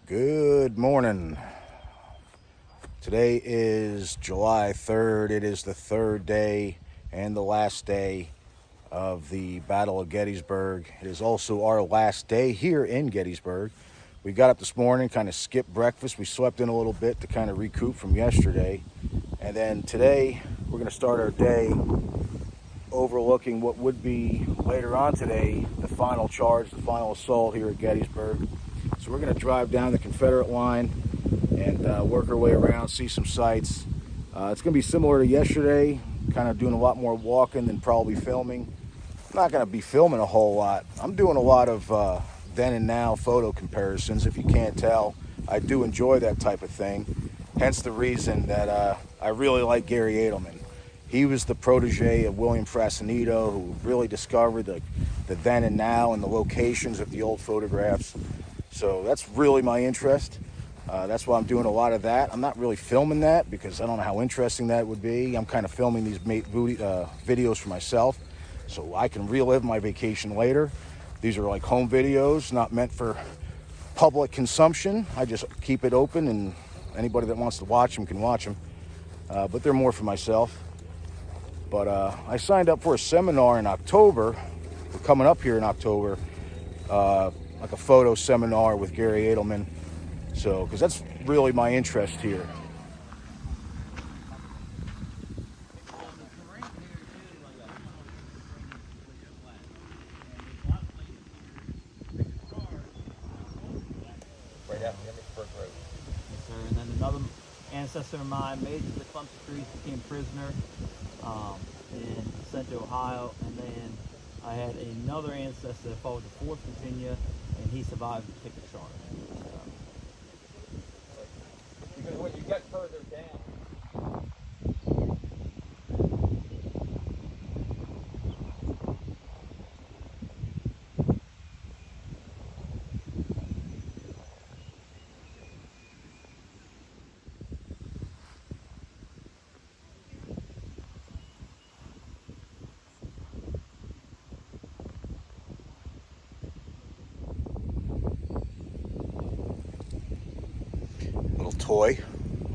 Good morning. Today is July 3rd. It is the third day and the last day of the Battle of Gettysburg. It is also our last day here in Gettysburg. We got up this morning, kind of skipped breakfast. We slept in a little bit to kind of recoup from yesterday. And then today, we're going to start our day overlooking what would be later on today, the final charge, the final assault here at Gettysburg. So we're going to drive down the Confederate line and work our way around, see some sights. It's going to be similar to yesterday, kind of doing a lot more walking than probably filming. I'm not going to be filming a whole lot. I'm doing a lot of then and now photo comparisons. If you can't tell, I do enjoy that type of thing. Hence the reason that I really like Gary Edelman. He was the protege of William Frasinito, who really discovered the then and now and the locations of the old photographs. So that's really my interest. That's why I'm doing a lot of that. I'm not really filming that because I don't know how interesting that would be. I'm kind of filming these videos for myself so I can relive my vacation later. These are like home videos, not meant for public consumption. I just keep it open and anybody that wants to watch them can watch them. But they're more for myself. But I signed up for a seminar in October. We're coming up here in October. Like a photo seminar with Gary Edelman. So, because that's really my interest here. Right after Gettysburg Road. Yes, sir. And then another ancestor of mine made it to the Clemson Creek, became prisoner, and sent to Ohio. And then I had another ancestor that fought with the 4th Virginia, and he survived the picket charge. Because when you get further down, Little toy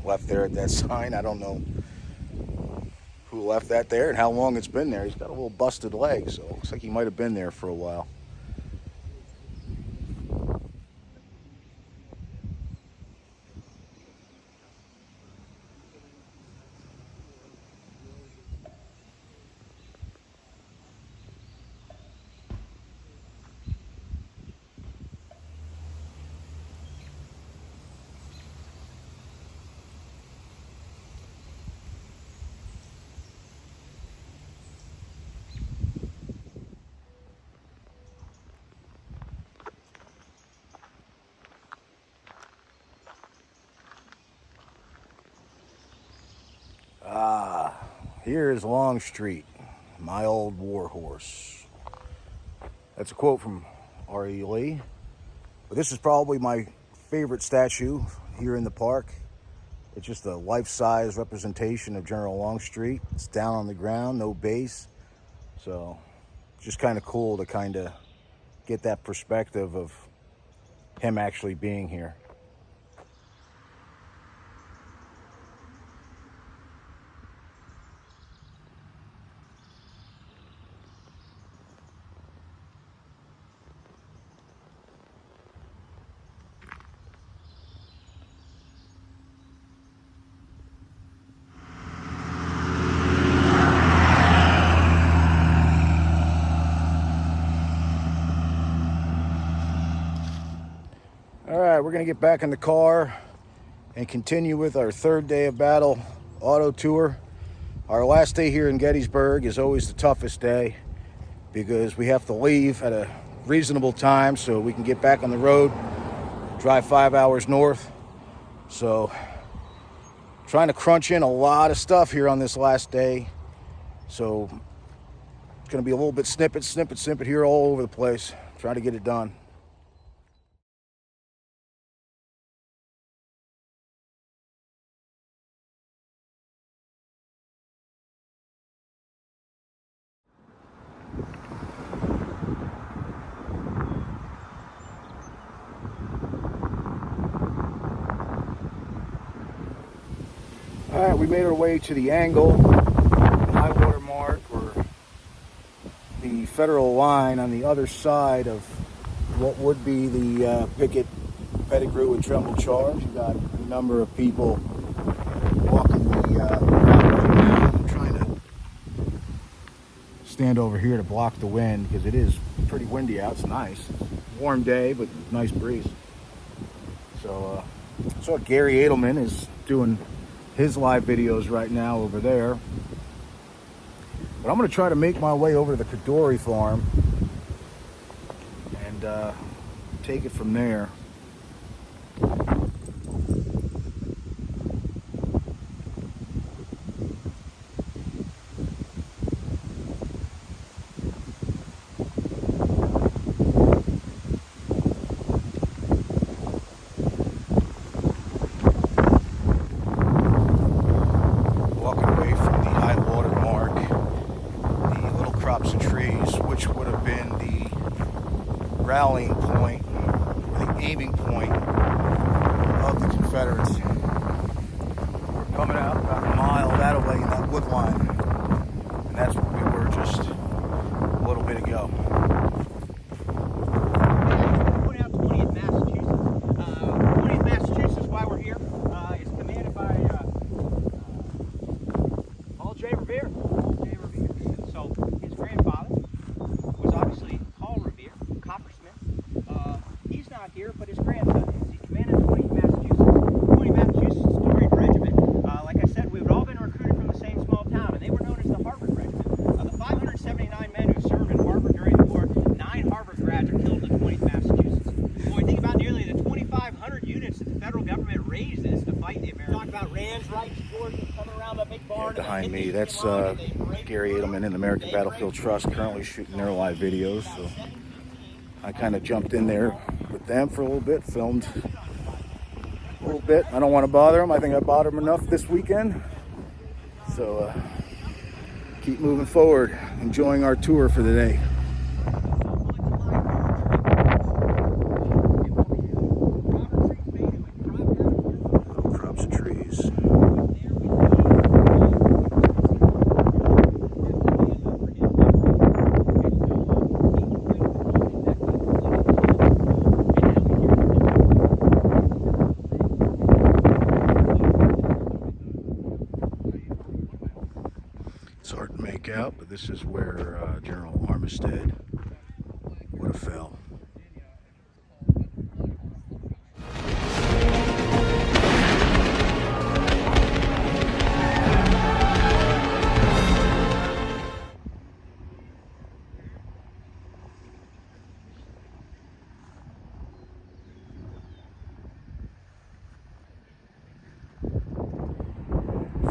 left there at that sign. I don't know who left that there and how long it's been there. He's got a little busted leg, so it looks like he might have been there for a while. Here is Longstreet, my old war horse. That's a quote from R.E. Lee. But this is probably my favorite statue here in the park. It's just a life-size representation of General Longstreet. It's down on the ground, no base. So it's just kind of cool to kind of get that perspective of him actually being here. All right, we're going to get back in the car and continue with our third day of battle auto tour. Our last day here in Gettysburg is always the toughest day because we have to leave at a reasonable time so we can get back on the road, drive 5 hours north. So trying to crunch in a lot of stuff here on this last day. So it's going to be a little bit snippet here all over the place. Trying to get it done. All right, we made our way to the angle, the high water mark, or the federal line on the other side of what would be the Pickett, Pettigrew, and Trumbull charge. You got a number of people walking the I'm trying to stand over here to block the wind because it is pretty windy out. It's nice. It's a warm day, but nice breeze. So, so Gary Edelman is doing his live videos right now over there. But I'm going to try to make my way over to the Codori farm and take it from there. Rallying point, or the aiming point of the Confederates. We're coming out about a mile that way in that wood line, and that's where we were just a little bit ago. Going out 20th Massachusetts. 20th Massachusetts, why we're here, is commanded by Paul J. Revere. Paul J. Revere. So his grandfather was obviously Paul Revere, coppersmith. He's not here, but his grandson is. He commanded 20th Massachusetts. 20th Massachusetts storied regiment. Like I said, we've all been recruited from the same small town, and they were known as the Harvard Regiment. The 579 men who served in Harvard during the war, 9 Harvard grads are killed in 20th Massachusetts. When we think about nearly the 2,500 units that the federal government raises to fight the Americans. Talk about Rand's Right, Georgia, coming around that big barn. Behind me, that's Gary Edelman and the American Battlefield Trust currently shooting their live videos. So I kind of jumped in there with them for a little bit, filmed a little bit. I don't want to bother them. I think I bothered them enough this weekend. So keep moving forward, enjoying our tour for the day. Little crops of trees. It's hard to make out, but this is where General Armistead would have fell.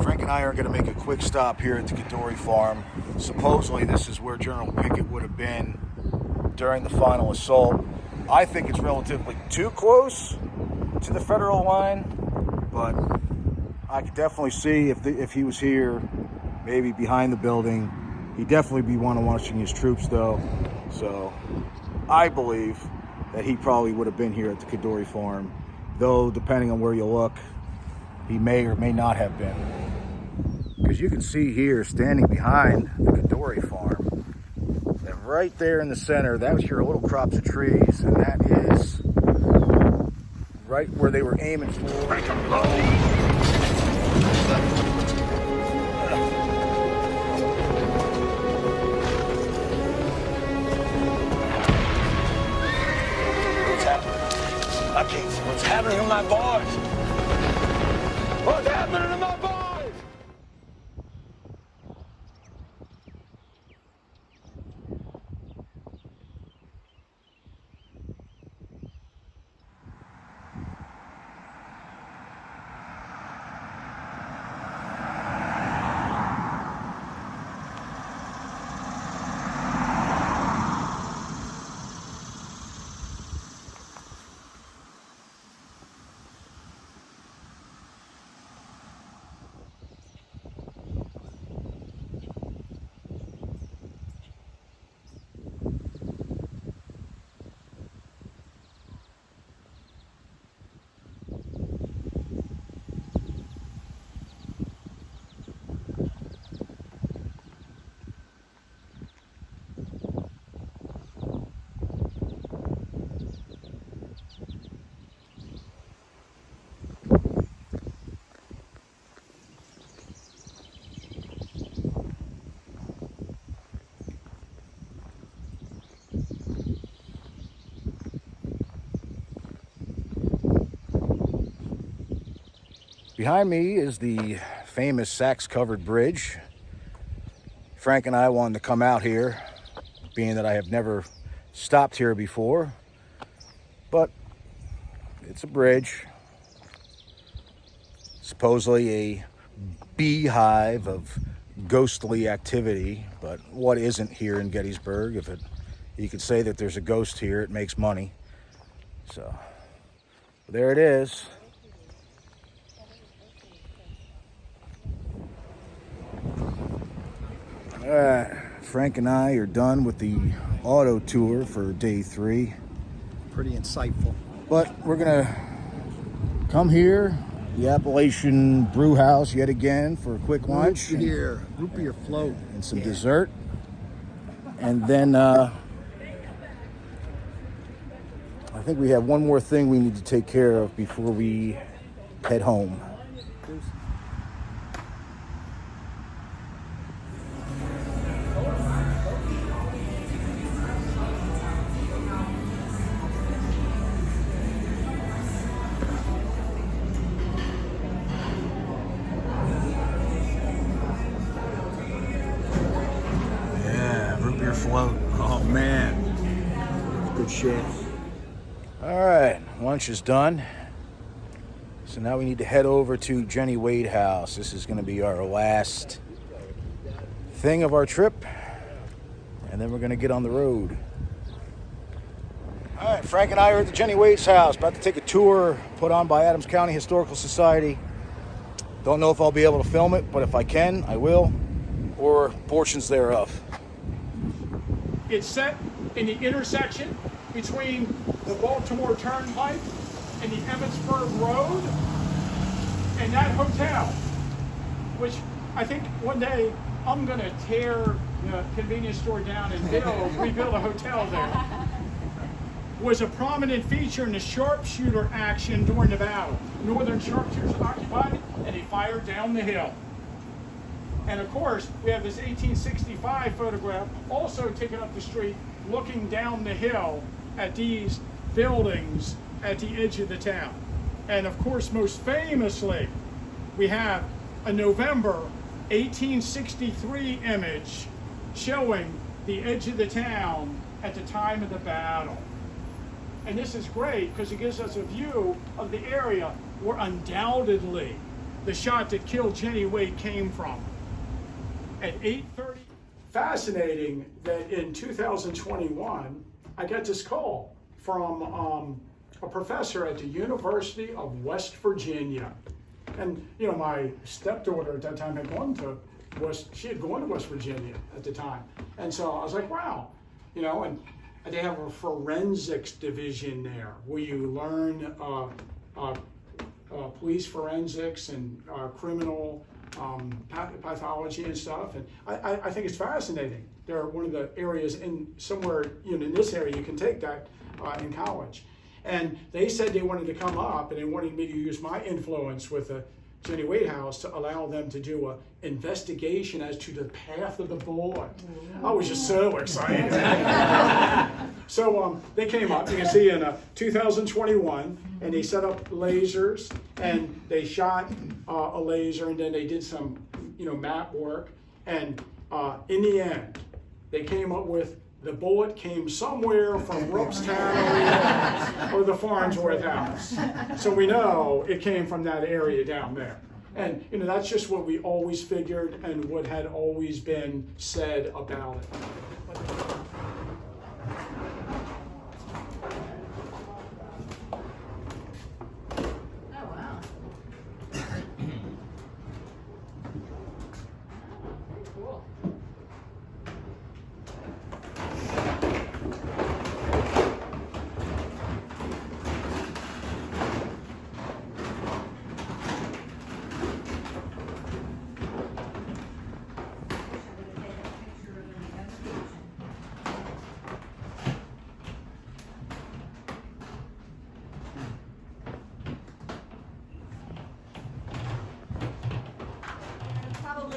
Frank and I are going to make a quick stop here at the Codori farm. Supposedly this is where General Pickett would have been during the final assault. I think it's relatively too close to the federal line, but I could definitely see if he was here, maybe behind the building. He'd definitely be watching his troops though. So I believe that he probably would have been here at the Codori farm, though depending on where you look, he may or may not have been. Because you can see here, standing behind the Codori farm, that right there in the center, that was your little crops of trees, and that is right where they were aiming for. What's happening? I can't see what's happening to my boys. What's happening to my boys? Behind me is the famous Sachs-covered bridge. Frank and I wanted to come out here, being that I have never stopped here before. But it's a bridge. Supposedly a beehive of ghostly activity, but what isn't here in Gettysburg? You could say that there's a ghost here, it makes money. So there it is. All right, Frank and I are done with the auto tour for day 3. Pretty insightful. But we're gonna come here, the Appalachian Brew House, yet again for a quick lunch Root beer float. and some dessert. And then I think we have one more thing we need to take care of before we head home. Yeah, root beer float. Oh man, good shit. All right, lunch is done. So now we need to head over to Jenny Wade House. This is going to be our last thing of our trip, and then we're going to get on the road. All right, Frank and I are at the Jenny Wade's house, about to take a tour put on by Adams County Historical Society. Don't know if I'll be able to film it, but if I can, I will, or portions thereof. It's set in the intersection between the Baltimore Turnpike and the Emmitsburg Road and that hotel, which I think one day I'm going to tear the convenience store down and rebuild a hotel there. Was a prominent feature in the sharpshooter action during the battle. Northern sharpshooters occupied it and they fired down the hill. And of course, we have this 1865 photograph also taken up the street looking down the hill at these buildings at the edge of the town. And of course, most famously, we have a November 1863 image showing the edge of the town at the time of the battle. And this is great because it gives us a view of the area where undoubtedly the shot that killed Jenny Wade came from. At 8:30. Fascinating that in 2021, I got this call from a professor at the University of West Virginia. And, you know, my stepdaughter at that time had gone to West Virginia at the time. And so I was like, wow, you know, and they have a forensics division there where you learn police forensics and criminal pathology and stuff, and I think it's fascinating. They're one of the areas in somewhere, you know, in this area you can take that in college. And they said they wanted to come up and they wanted me to use my influence with the Jenny Wade House to allow them to do an investigation as to the path of the bullet. I was just so excited. So they came up, you can see in 2021, and they set up lasers, and they shot a laser, and then they did some, you know, map work, and in the end, they came up with the bullet came somewhere from Roopstown or the Farnsworth House. So we know it came from that area down there. And, you know, that's just what we always figured and what had always been said about it.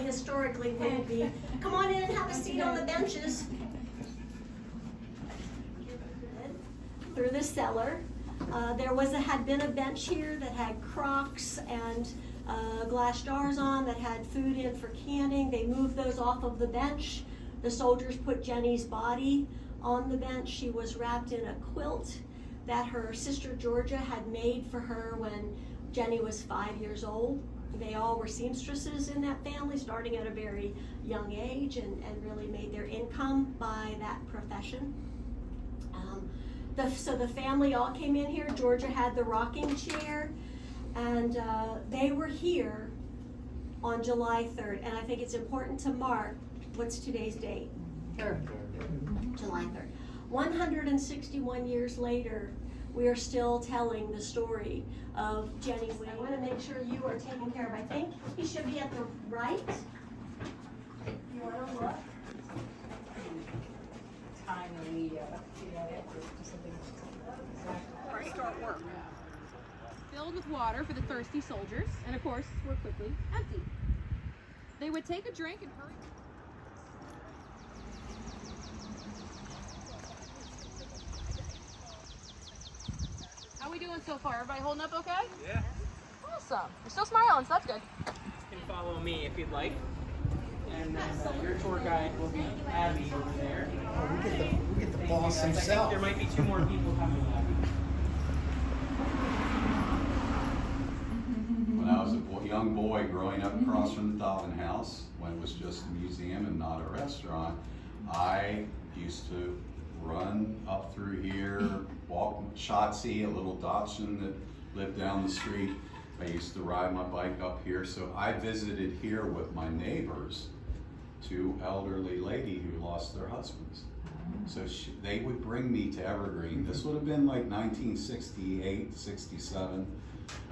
Historically would be. Come on in and have a seat on the benches. Through the cellar. There had been a bench here that had crocks and glass jars on that had food in for canning. They moved those off of the bench. The soldiers put Jenny's body on the bench. She was wrapped in a quilt that her sister Georgia had made for her when Jenny was 5 years old. They all were seamstresses in that family, starting at a very young age, and really made their income by that profession. So the family all came in here. Georgia had the rocking chair, and they were here on July 3rd. And I think it's important to mark, what's today's date? 3rd. July 3rd. 161 years later, we are still telling the story of Jenny Wade. I want to make sure you are taken care of. I think he should be at the right. You want to look? Start work. Filled with water for the thirsty soldiers, and of course, were quickly emptied. They would take a drink and hurry. How we doing so far? Everybody holding up okay? Yeah. Awesome. You're still smiling, so that's good. You can follow me if you'd like. And your tour guide will be Abby over there. We get the boss I think himself. there might be 2 more people coming. When I was a young boy growing up across from the Dobbin House, when it was just a museum and not a restaurant, I used to run up through here, walk Shotzi, a little Dachshund that lived down the street. I used to ride my bike up here, so I visited here with my neighbors, 2 elderly ladies who lost their husbands. So they would bring me to Evergreen. This would have been like 1968, 67.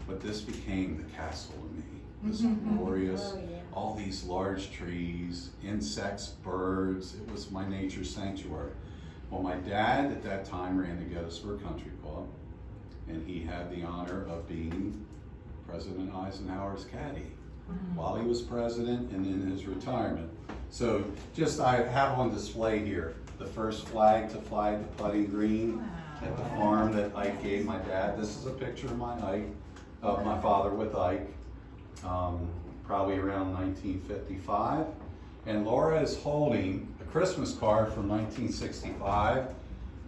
But this became the castle to me. It was glorious, all these large trees, insects, birds. It was my nature sanctuary. Well, my dad at that time ran the Gettysburg Country Club, and he had the honor of being President Eisenhower's caddy while he was president and in his retirement. So I have on display here the first flag to fly the putting green at the farm that Ike gave my dad. This is a picture of my father with Ike, probably around 1955. And Laura is holding a Christmas card from 1965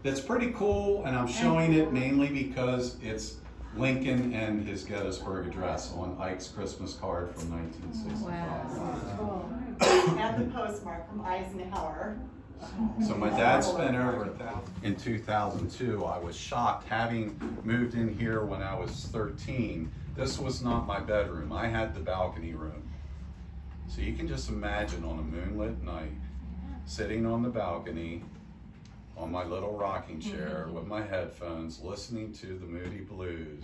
that's pretty cool, and I'm showing it mainly because it's Lincoln and his Gettysburg address on Ike's Christmas card from 1965. Wow. And the postmark from Eisenhower. So my dad spent over in 2002. I was shocked, having moved in here when I was 13. This was not my bedroom. I had the balcony room. So you can just imagine on a moonlit night, sitting on the balcony on my little rocking chair with my headphones, listening to the Moody Blues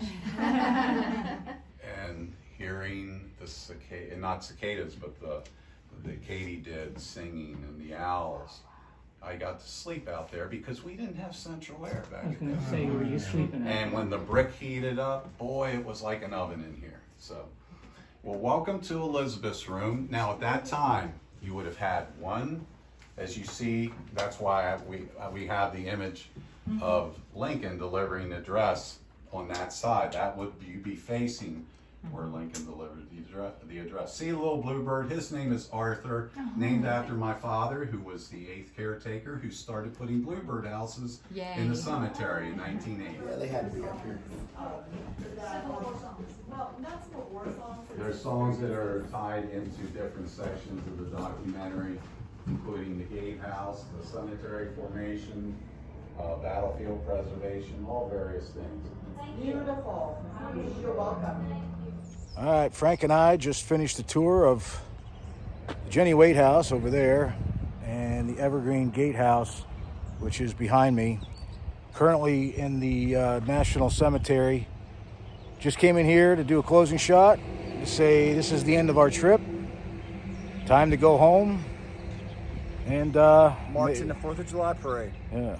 and hearing the not cicadas, but the katydid singing and the owls. I got to sleep out there because we didn't have central air back then. Were you sleeping? And when the brick heated up, boy, it was like an oven in here. So, well, welcome to Elizabeth's room. Now, at that time, you would have had one, as you see, that's why we have the image of Lincoln delivering the address on that side. That would be facing where Lincoln delivered the address. See a little bluebird? His name is Arthur, named after my father, who was the 8th caretaker, who started putting bluebird houses in the cemetery in 1980. Yeah, they had to be up here. There's songs that are tied into different sections of the documentary, including the gatehouse, the cemetery formation, battlefield preservation, all various things. Beautiful. You're welcome. All right, Frank and I just finished the tour of the Jenny Wade House over there and the Evergreen Gatehouse, which is behind me. Currently in the National Cemetery. Just came in here to do a closing shot to say this is the end of our trip. Time to go home. And Marching the 4th of July parade. yeah,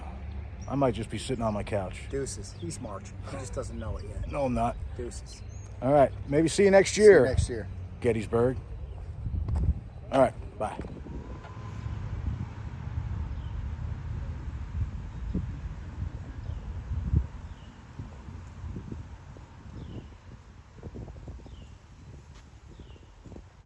I might just be sitting on my couch. Deuces. He's marching. He just doesn't know it yet. No, I'm not. Deuces. All right, maybe see you next See you year. next year. Gettysburg. All right, bye.